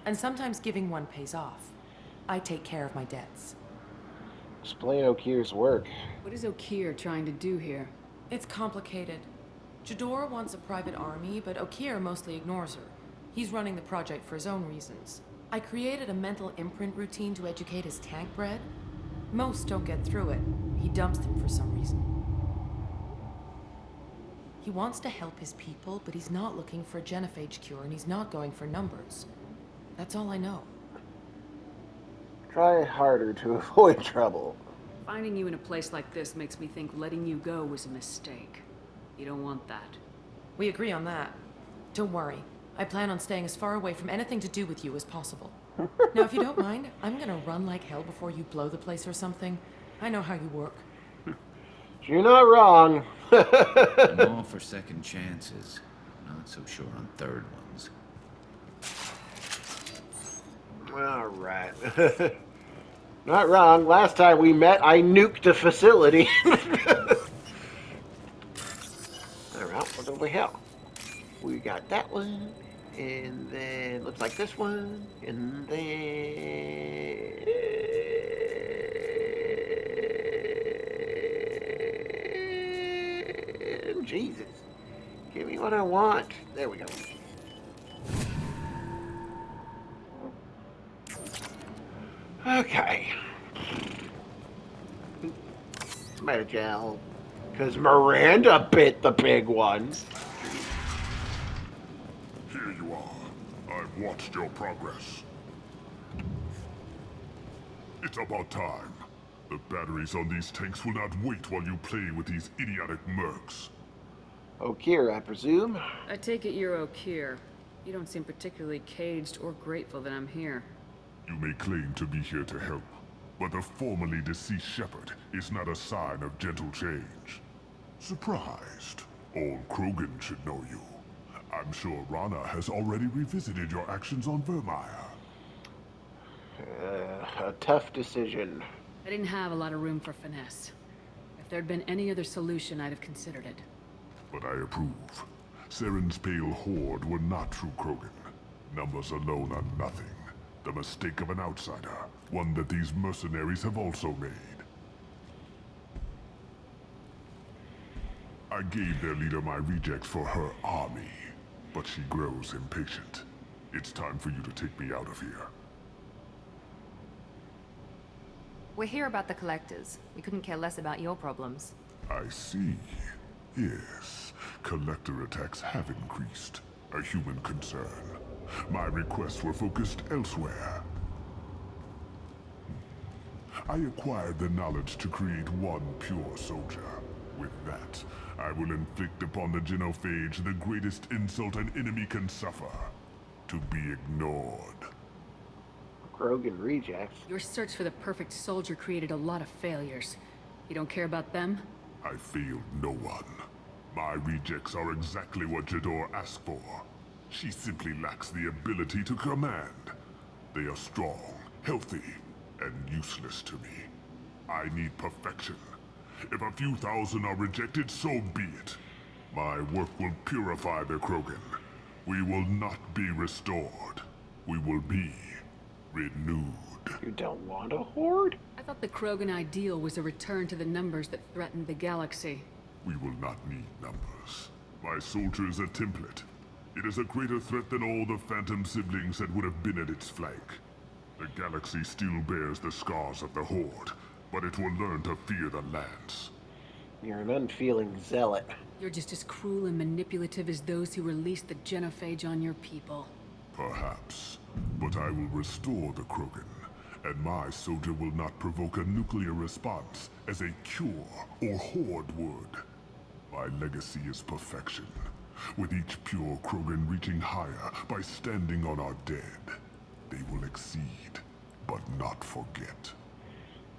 [SPEAKER 12] And sometimes giving one pays off. I take care of my debts.
[SPEAKER 1] Explain Okeer's work.
[SPEAKER 3] What is Okeer trying to do here?
[SPEAKER 12] It's complicated. Jador wants a private army, but Okeer mostly ignores her. He's running the project for his own reasons. I created a mental imprint routine to educate his tank bred. Most don't get through it. He dumps them for some reason. He wants to help his people, but he's not looking for a genophage cure, and he's not going for numbers. That's all I know.
[SPEAKER 1] Try harder to avoid trouble.
[SPEAKER 3] Finding you in a place like this makes me think letting you go was a mistake. You don't want that.
[SPEAKER 12] We agree on that. Don't worry. I plan on staying as far away from anything to do with you as possible. Now, if you don't mind, I'm gonna run like hell before you blow the place or something. I know how you work.
[SPEAKER 1] You're not wrong.
[SPEAKER 9] I'm all for second chances. Not so sure on third ones.
[SPEAKER 1] Alright. Not wrong. Last time we met, I nuked a facility. Alright, what do we have? We got that one. And then, looks like this one. And then... Jesus. Give me what I want. There we go. Okay. Metagel. Because Miranda bit the big one.
[SPEAKER 4] Here you are. I've watched your progress. It's about time. The batteries on these tanks will not wait while you play with these idiotic mercs.
[SPEAKER 1] Okeer, I presume?
[SPEAKER 3] I take it you're Okeer. You don't seem particularly caged or grateful that I'm here.
[SPEAKER 4] You may claim to be here to help, but the formerly deceased Shepard is not a sign of gentle change. Surprised? Old Krogan should know you. I'm sure Rana has already revisited your actions on Vermeer.
[SPEAKER 1] A tough decision.
[SPEAKER 3] I didn't have a lot of room for finesse. If there'd been any other solution, I'd have considered it.
[SPEAKER 4] But I approve. Saren's pale horde were not true Krogan. Numbers alone are nothing. The mistake of an outsider. One that these mercenaries have also made. I gave their leader my rejects for her army, but she grows impatient. It's time for you to take me out of here.
[SPEAKER 8] We're here about the Collectors. We couldn't care less about your problems.
[SPEAKER 4] I see. Yes, Collector attacks have increased. A human concern. My requests were focused elsewhere. I acquired the knowledge to create one pure soldier. With that, I will inflict upon the Genophage the greatest insult an enemy can suffer. To be ignored.
[SPEAKER 1] Krogan rejects.
[SPEAKER 3] Your search for the perfect soldier created a lot of failures. You don't care about them?
[SPEAKER 4] I failed no one. My rejects are exactly what Jador asked for. She simply lacks the ability to command. They are strong, healthy, and useless to me. I need perfection. If a few thousand are rejected, so be it. My work will purify the Krogan. We will not be restored. We will be renewed.
[SPEAKER 1] You don't want a horde?
[SPEAKER 3] I thought the Krogan ideal was a return to the numbers that threatened the galaxy.
[SPEAKER 4] We will not need numbers. My soldier is a template. It is a greater threat than all the Phantom siblings that would have been at its flank. The galaxy still bears the scars of the Horde, but it will learn to fear the Lance.
[SPEAKER 1] You're an unfeeling zealot.
[SPEAKER 3] You're just as cruel and manipulative as those who released the Genophage on your people.
[SPEAKER 4] Perhaps, but I will restore the Krogan, and my soldier will not provoke a nuclear response as a cure or Horde would. My legacy is perfection, with each pure Krogan reaching higher by standing on our dead. They will exceed, but not forget.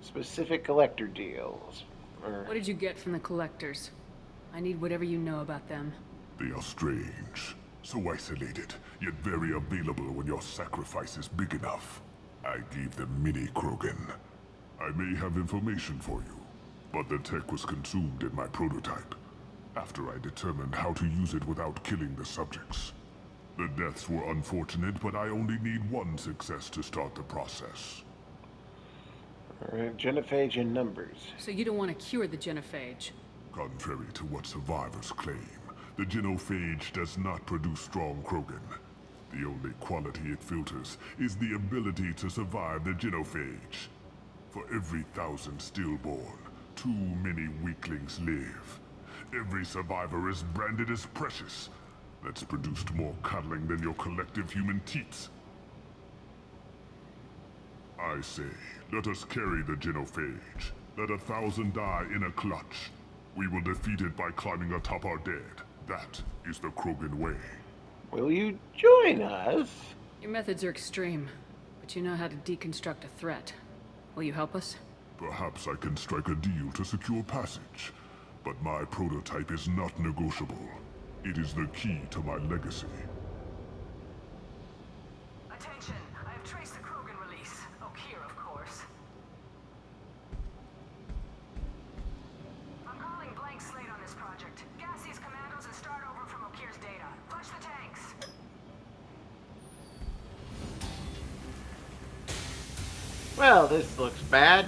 [SPEAKER 1] Specific collector deals.
[SPEAKER 3] What did you get from the Collectors? I need whatever you know about them.
[SPEAKER 4] They are strange, so isolated, yet very available when your sacrifice is big enough. I gave them mini Krogan. I may have information for you, but the tech was consumed in my prototype, after I determined how to use it without killing the subjects. The deaths were unfortunate, but I only need one success to start the process.
[SPEAKER 1] Alright, Genophage in numbers.
[SPEAKER 3] So you don't want to cure the Genophage?
[SPEAKER 4] Contrary to what survivors claim, the Genophage does not produce strong Krogan. The only quality it filters is the ability to survive the Genophage. For every 1,000 stillborn, too many weaklings live. Every survivor is branded as precious. That's produced more cuddling than your collective human teats. I say, let us carry the Genophage. Let 1,000 die in a clutch. We will defeat it by climbing atop our dead. That is the Krogan way.
[SPEAKER 1] Will you join us?
[SPEAKER 3] Your methods are extreme, but you know how to deconstruct a threat. Will you help us?
[SPEAKER 4] Perhaps I can strike a deal to secure passage. But my prototype is not negotiable. It is the key to my legacy.
[SPEAKER 7] Attention, I have traced the Krogan release. Okeer, of course. I'm calling blank slate on this project. Gas these commandos and start over from Okeer's data. Flush the tanks.
[SPEAKER 1] Well, this looks bad.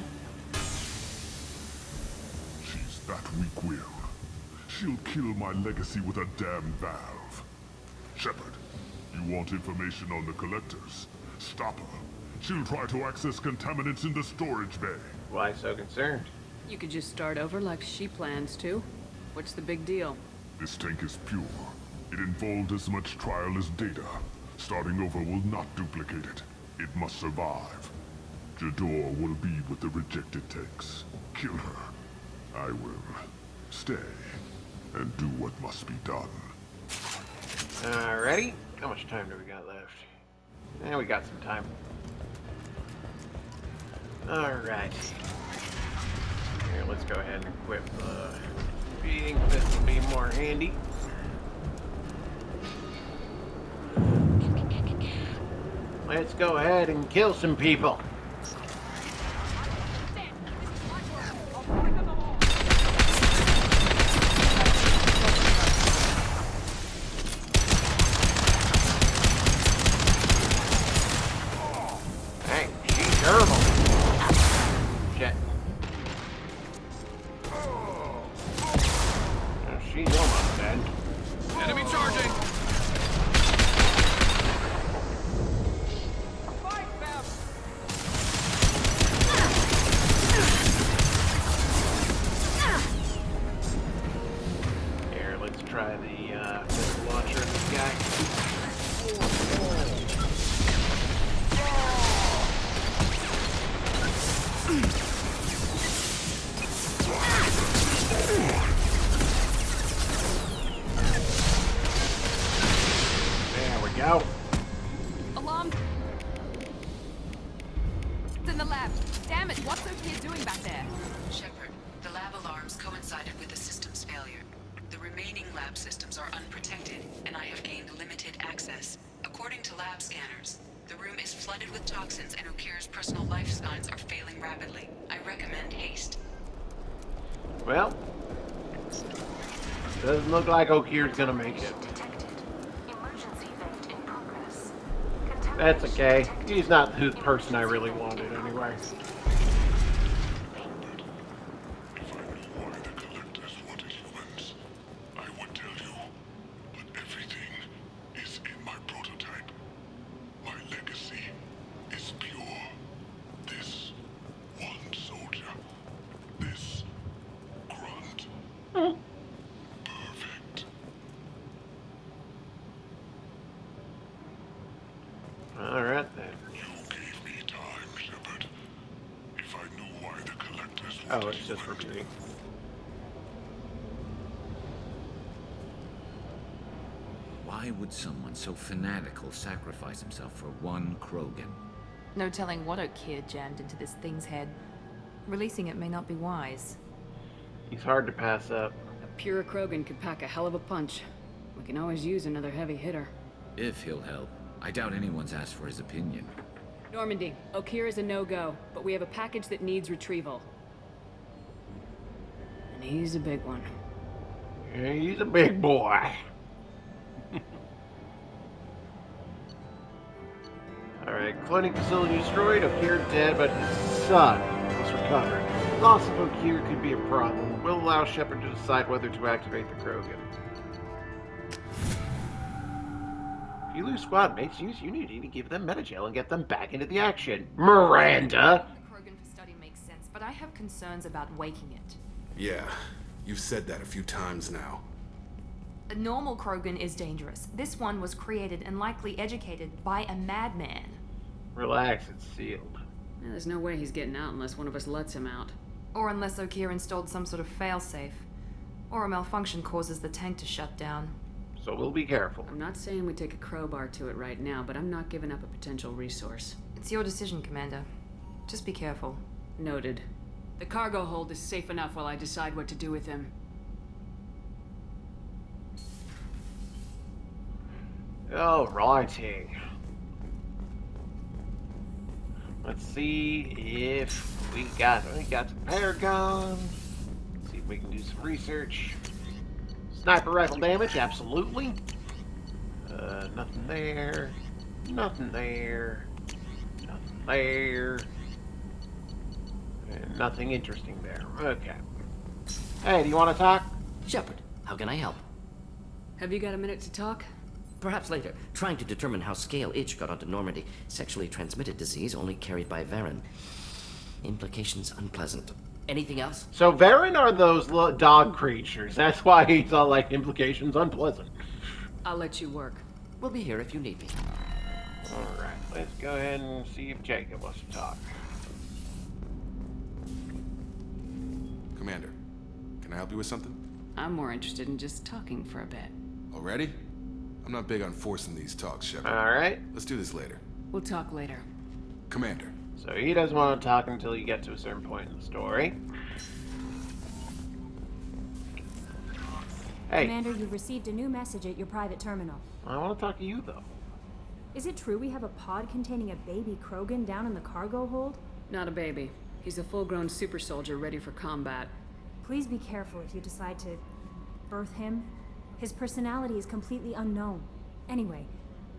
[SPEAKER 4] She's that weak-willed. She'll kill my legacy with a damn valve. Shepard, you want information on the Collectors? Stop her. She'll try to access contaminants in the storage bay.
[SPEAKER 1] Why so concerned?
[SPEAKER 3] You could just start over like she plans to. What's the big deal?
[SPEAKER 4] This tank is pure. It involved as much trial as data. Starting over will not duplicate it. It must survive. Jador will be with the rejected tanks. Kill her. I will stay and do what must be done.
[SPEAKER 1] Alrighty. How much time do we got left? Yeah, we got some time. Alright. Here, let's go ahead and equip speeding. This will be more handy. Let's go ahead and kill some people. Hey, she's terrible. Shit. she's almost dead.
[SPEAKER 11] Enemy charging!
[SPEAKER 1] Here, let's try the missile launcher on this guy. There we go.
[SPEAKER 8] Alarm! It's in the lab. Damn it, what's Okeer doing back there?
[SPEAKER 13] Shepard, the lab alarms coincided with the system's failure. The remaining lab systems are unprotected, and I have gained limited access. According to lab scanners, the room is flooded with toxins and Okeer's personal life signs are failing rapidly. I recommend haste.
[SPEAKER 1] Well, doesn't look like Okeer's gonna make it. That's okay. He's not the person I really wanted anyway.
[SPEAKER 4] If I knew why the Collectors wanted humans, I would tell you. But everything is in my prototype. My legacy is pure. This one soldier. This grunt. Perfect.
[SPEAKER 1] Alright then.
[SPEAKER 4] You gave me time, Shepard. If I knew why the Collectors
[SPEAKER 1] Oh,
[SPEAKER 4] wanted
[SPEAKER 1] it's just
[SPEAKER 4] humans,
[SPEAKER 1] repeating.
[SPEAKER 9] Why would someone so fanatical sacrifice himself for one Krogan?
[SPEAKER 8] No telling what Okeer jammed into this thing's head. Releasing it may not be wise.
[SPEAKER 1] He's hard to pass up.
[SPEAKER 3] A pure Krogan could pack a hell of a punch. We can always use another heavy hitter.
[SPEAKER 9] If he'll help. I doubt anyone's asked for his opinion.
[SPEAKER 3] Normandy, Okeer is a no-go, but we have a package that needs retrieval. And he's a big one.
[SPEAKER 1] Yeah, he's a big boy. Alright, cloning facility destroyed, Okeer dead, but his son was recovered. Loss of Okeer could be a problem. We'll allow Shepard to decide whether to activate the Krogan. If you lose squad mates, use Unity to give them Metagel and get them back into the action. Miranda!
[SPEAKER 8] The Krogan for study makes sense, but I have concerns about waking it.
[SPEAKER 14] Yeah, you've said that a few times now.
[SPEAKER 8] A normal Krogan is dangerous. This one was created and likely educated by a madman.
[SPEAKER 1] Relax, it's sealed.
[SPEAKER 3] Yeah, there's no way he's getting out unless one of us lets him out.
[SPEAKER 8] Or unless Okeer installed some sort of failsafe. Or a malfunction causes the tank to shut down.
[SPEAKER 1] So we'll be careful.
[SPEAKER 3] I'm not saying we take a crowbar to it right now, but I'm not giving up a potential resource.
[SPEAKER 8] It's your decision, Commander. Just be careful.
[SPEAKER 3] Noted. The cargo hold is safe enough while I decide what to do with him.
[SPEAKER 1] Alrighty. Let's see if we got the Paragon. See if we can do some research. Sniper rifle damage, absolutely. Nothing there. Nothing there. Nothing there. And nothing interesting there. Okay. Hey, do you want to talk?
[SPEAKER 15] Shepard, how can I help?
[SPEAKER 3] Have you got a minute to talk?
[SPEAKER 15] Perhaps later. Trying to determine how Scale Itch got onto Normandy. Sexually transmitted disease only carried by Varen. Implications unpleasant. Anything else?
[SPEAKER 1] So Varen are those dog creatures. That's why he's all like implications unpleasant.
[SPEAKER 3] I'll let you work.
[SPEAKER 15] We'll be here if you need me.
[SPEAKER 1] Alright, let's go ahead and see if Jacob wants to talk.
[SPEAKER 14] Commander, can I help you with something?
[SPEAKER 3] I'm more interested in just talking for a bit.
[SPEAKER 14] Already? I'm not big on forcing these talks, Shepard.
[SPEAKER 1] Alright.
[SPEAKER 14] Let's do this later.
[SPEAKER 3] We'll talk later.
[SPEAKER 14] Commander.
[SPEAKER 1] So he doesn't want to talk until you get to a certain point in the story. Hey.
[SPEAKER 16] Commander, you've received a new message at your private terminal.
[SPEAKER 1] I want to talk to you, though.
[SPEAKER 16] Is it true we have a pod containing a baby Krogan down in the cargo hold?
[SPEAKER 3] Not a baby. He's a full-grown super soldier ready for combat.
[SPEAKER 16] Please be careful if you decide to birth him. His personality is completely unknown. Anyway,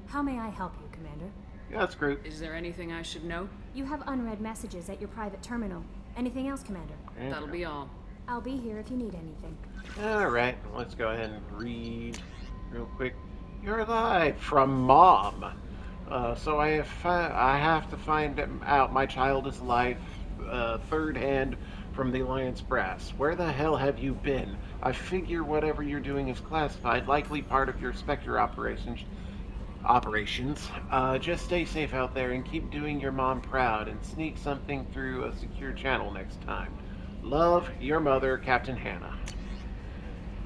[SPEAKER 16] how may I help you, Commander?
[SPEAKER 1] Yeah, that's great.
[SPEAKER 3] Is there anything I should know?
[SPEAKER 16] You have unread messages at your private terminal. Anything else, Commander?
[SPEAKER 3] That'll be all.
[SPEAKER 16] I'll be here if you need anything.
[SPEAKER 1] Alright, let's go ahead and read real quick. You're alive from Mom. So I have to find out my child is alive third hand from the Alliance brass. Where the hell have you been? I figure whatever you're doing is classified, likely part of your Spectre operations. Just stay safe out there and keep doing your mom proud and sneak something through a secure channel next time. Love, your mother, Captain Hannah.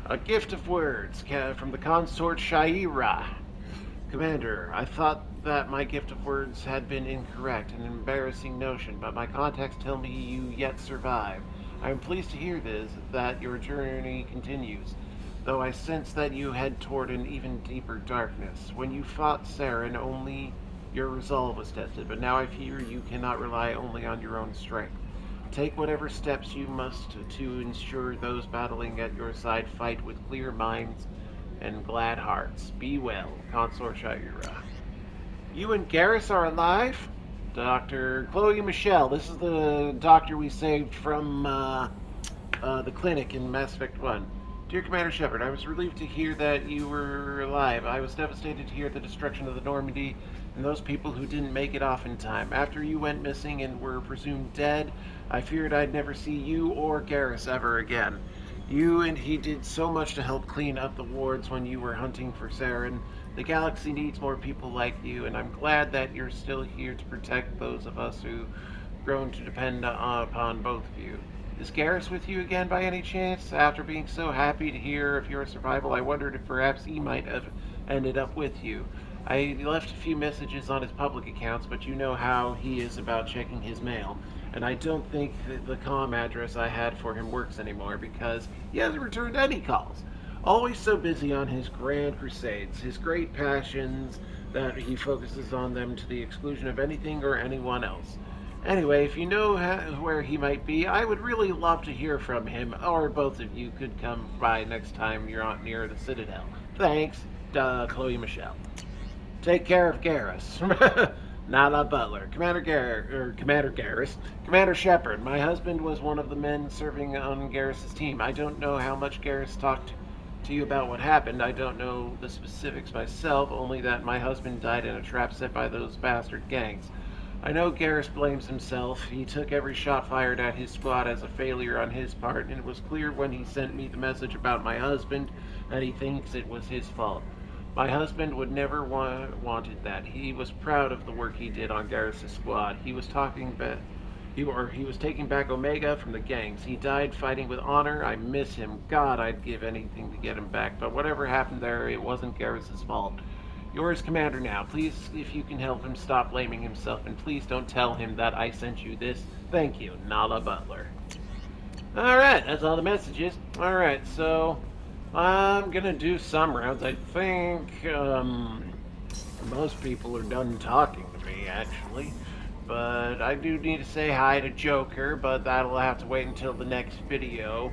[SPEAKER 1] A gift of words from the consort Shaira. Commander, I thought that my gift of words had been incorrect, an embarrassing notion, but my contacts tell me you yet survive. I am pleased to hear that your journey continues, though I sense that you head toward an even deeper darkness. When you fought Saren, only your resolve was tested, but now I fear you cannot rely only on your own strength. Take whatever steps you must to ensure those battling at your side fight with clear minds and glad hearts. Be well, Consort Shaira. You and Garrus are alive? Dr. Chloe Michelle, this is the doctor we saved from the clinic in Mass Effect 1. Dear Commander Shepard, I was relieved to hear that you were alive. I was devastated to hear the destruction of the Normandy and those people who didn't make it off in time. After you went missing and were presumed dead, I feared I'd never see you or Garrus ever again. You and he did so much to help clean up the wards when you were hunting for Saren. The galaxy needs more people like you, and I'm glad that you're still here to protect those of us who've grown to depend upon both of you. Is Garrus with you again by any chance? After being so happy to hear of your survival, I wondered if perhaps he might have ended up with you. I left a few messages on his public accounts, but you know how he is about checking his mail. And I don't think that the comm address I had for him works anymore because he hasn't returned any calls. Always so busy on his grand crusades, his great passions, that he focuses on them to the exclusion of anything or anyone else. Anyway, if you know where he might be, I would really love to hear from him, or both of you could come by next time you're out near the Citadel. Thanks, Chloe Michelle. Take care of Garrus. Nala Butler. Commander Garrus. Commander Shepard. My husband was one of the men serving on Garrus's team. I don't know how much Garrus talked to you about what happened. I don't know the specifics myself, only that my husband died in a trap set by those bastard gangs. I know Garrus blames himself. He took every shot fired at his squad as a failure on his part, and it was clear when he sent me the message about my husband that he thinks it was his fault. My husband would never wanted that. He was proud of the work he did on Garrus' squad. He was taking back Omega from the gangs. He died fighting with honor. I miss him. God, I'd give anything to get him back. But whatever happened there, it wasn't Garrus' fault. Yours, Commander, now. Please, if you can help him stop blaming himself, and please don't tell him that I sent you this. Thank you, Nala Butler. Alright, that's all the messages. Alright, so I'm gonna do some rounds. I think most people are done talking to me, actually. But I do need to say hi to Joker, but that'll have to wait until the next video.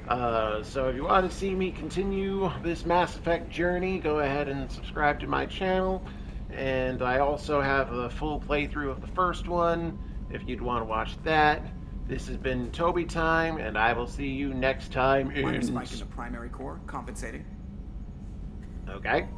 [SPEAKER 1] So if you want to see me continue this Mass Effect journey, go ahead and subscribe to my channel. And I also have a full playthrough of the first one, if you'd want to watch that. This has been Toby Time, and I will see you next time in...
[SPEAKER 17] Spike in the primary core, compensating.
[SPEAKER 1] Okay.